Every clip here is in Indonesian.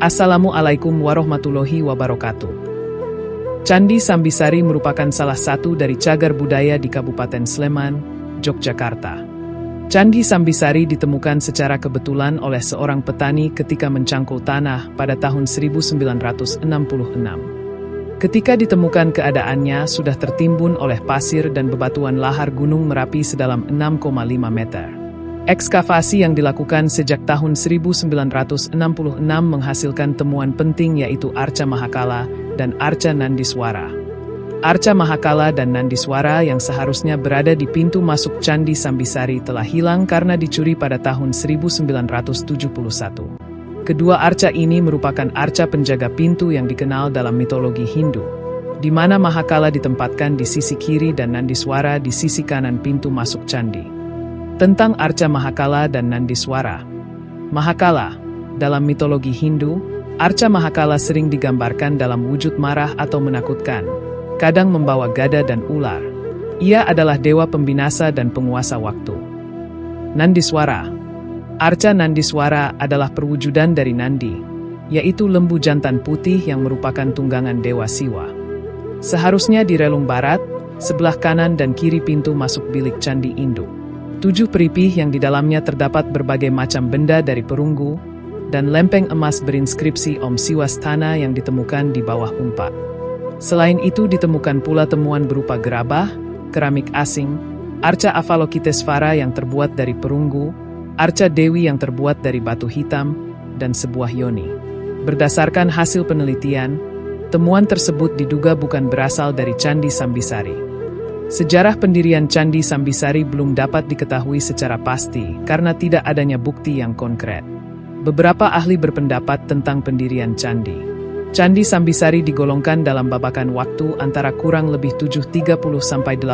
Assalamualaikum warahmatullahi wabarakatuh. Candi Sambisari merupakan salah satu dari cagar budaya di Kabupaten Sleman, Yogyakarta. Candi Sambisari ditemukan secara kebetulan oleh seorang petani ketika mencangkul tanah pada tahun 1966. Ketika ditemukan keadaannya sudah tertimbun oleh pasir dan bebatuan lahar Gunung Merapi sedalam 6,5 meter. Ekskavasi yang dilakukan sejak tahun 1966 menghasilkan temuan penting yaitu Arca Mahakala dan Arca Nandiswara. Arca Mahakala dan Nandiswara yang seharusnya berada di pintu masuk Candi Sambisari telah hilang karena dicuri pada tahun 1971. Kedua arca ini merupakan arca penjaga pintu yang dikenal dalam mitologi Hindu, di mana Mahakala ditempatkan di sisi kiri dan Nandiswara di sisi kanan pintu masuk candi. Tentang Arca Mahakala dan Nandiswara. Mahakala, dalam mitologi Hindu, Arca Mahakala sering digambarkan dalam wujud marah atau menakutkan, kadang membawa gada dan ular. Ia adalah dewa pembinasa dan penguasa waktu. Nandiswara. Arca Nandiswara adalah perwujudan dari Nandi, yaitu lembu jantan putih yang merupakan tunggangan dewa Siwa. Seharusnya di relung barat, sebelah kanan dan kiri pintu masuk bilik candi induk. 7 peripih yang di dalamnya terdapat berbagai macam benda dari perunggu, dan lempeng emas berinskripsi Om Siwastana yang ditemukan di bawah umpak. Selain itu ditemukan pula temuan berupa gerabah, keramik asing, arca Avalokitesvara yang terbuat dari perunggu, arca Dewi yang terbuat dari batu hitam, dan sebuah yoni. Berdasarkan hasil penelitian, temuan tersebut diduga bukan berasal dari Candi Sambisari. Sejarah pendirian Candi Sambisari belum dapat diketahui secara pasti karena tidak adanya bukti yang konkret. Beberapa ahli berpendapat tentang pendirian candi. Candi Sambisari digolongkan dalam babakan waktu antara kurang lebih 730–800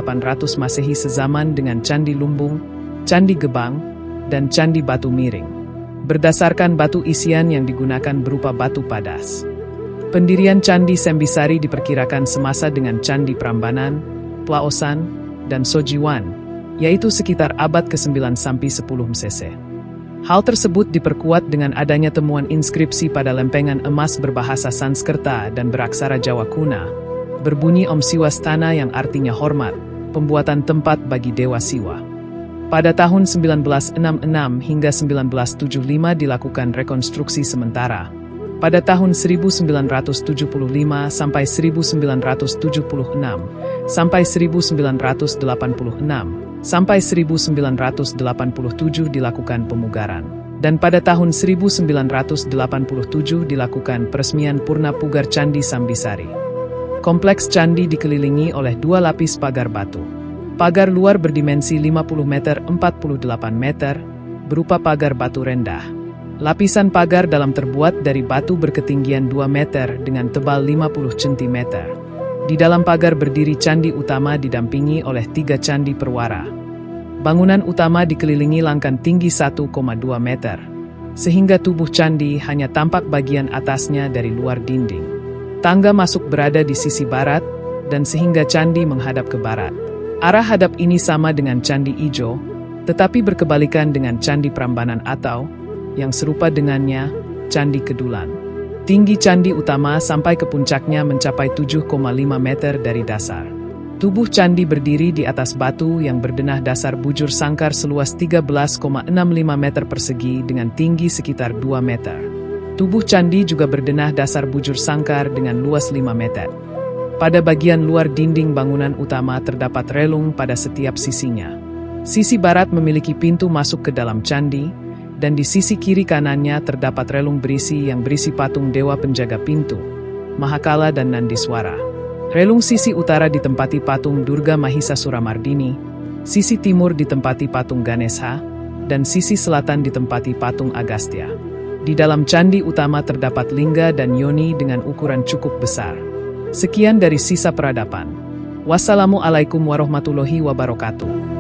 Masehi sezaman dengan Candi Lumbung, Candi Gebang, dan Candi Batu Miring. Berdasarkan batu isian yang digunakan berupa batu padas. Pendirian Candi Sambisari diperkirakan semasa dengan Candi Prambanan, Plaosan, dan Sojiwan, yaitu sekitar abad ke-9 sampai 10 MCC. Hal tersebut diperkuat dengan adanya temuan inskripsi pada lempengan emas berbahasa Sanskerta dan beraksara Jawa kuna, berbunyi Om Siwastana yang artinya hormat, pembuatan tempat bagi Dewa Siwa. Pada tahun 1966 hingga 1975 dilakukan rekonstruksi sementara. Pada tahun 1975 sampai 1976, sampai 1986, sampai 1987 dilakukan pemugaran. Dan pada tahun 1987 dilakukan peresmian Purna Pugar Candi Sambisari. Kompleks candi dikelilingi oleh 2 lapis pagar batu. Pagar luar berdimensi 50 meter 48 meter, berupa pagar batu rendah. Lapisan pagar dalam terbuat dari batu berketinggian 2 meter dengan tebal 50 cm. Di dalam pagar berdiri candi utama didampingi oleh 3 candi perwara. Bangunan utama dikelilingi langkan tinggi 1,2 meter, sehingga tubuh candi hanya tampak bagian atasnya dari luar dinding. Tangga masuk berada di sisi barat, dan sehingga candi menghadap ke barat. Arah hadap ini sama dengan Candi Ijo, tetapi berkebalikan dengan Candi Prambanan atau yang serupa dengannya, Candi Kedulan. Tinggi candi utama sampai ke puncaknya mencapai 7,5 meter dari dasar. Tubuh candi berdiri di atas batu yang berdenah dasar bujur sangkar seluas 13,65 meter persegi dengan tinggi sekitar 2 meter. Tubuh candi juga berdenah dasar bujur sangkar dengan luas 5 meter. Pada bagian luar dinding bangunan utama terdapat relung pada setiap sisinya. Sisi barat memiliki pintu masuk ke dalam candi, dan di sisi kiri kanannya terdapat relung berisi patung dewa penjaga pintu, Mahakala dan Nandiswara. Relung sisi utara ditempati patung Durga Mahisasura Mardini, sisi timur ditempati patung Ganesha, dan sisi selatan ditempati patung Agastya. Di dalam candi utama terdapat lingga dan yoni dengan ukuran cukup besar. Sekian dari sisa peradaban. Wassalamualaikum warahmatullahi wabarakatuh.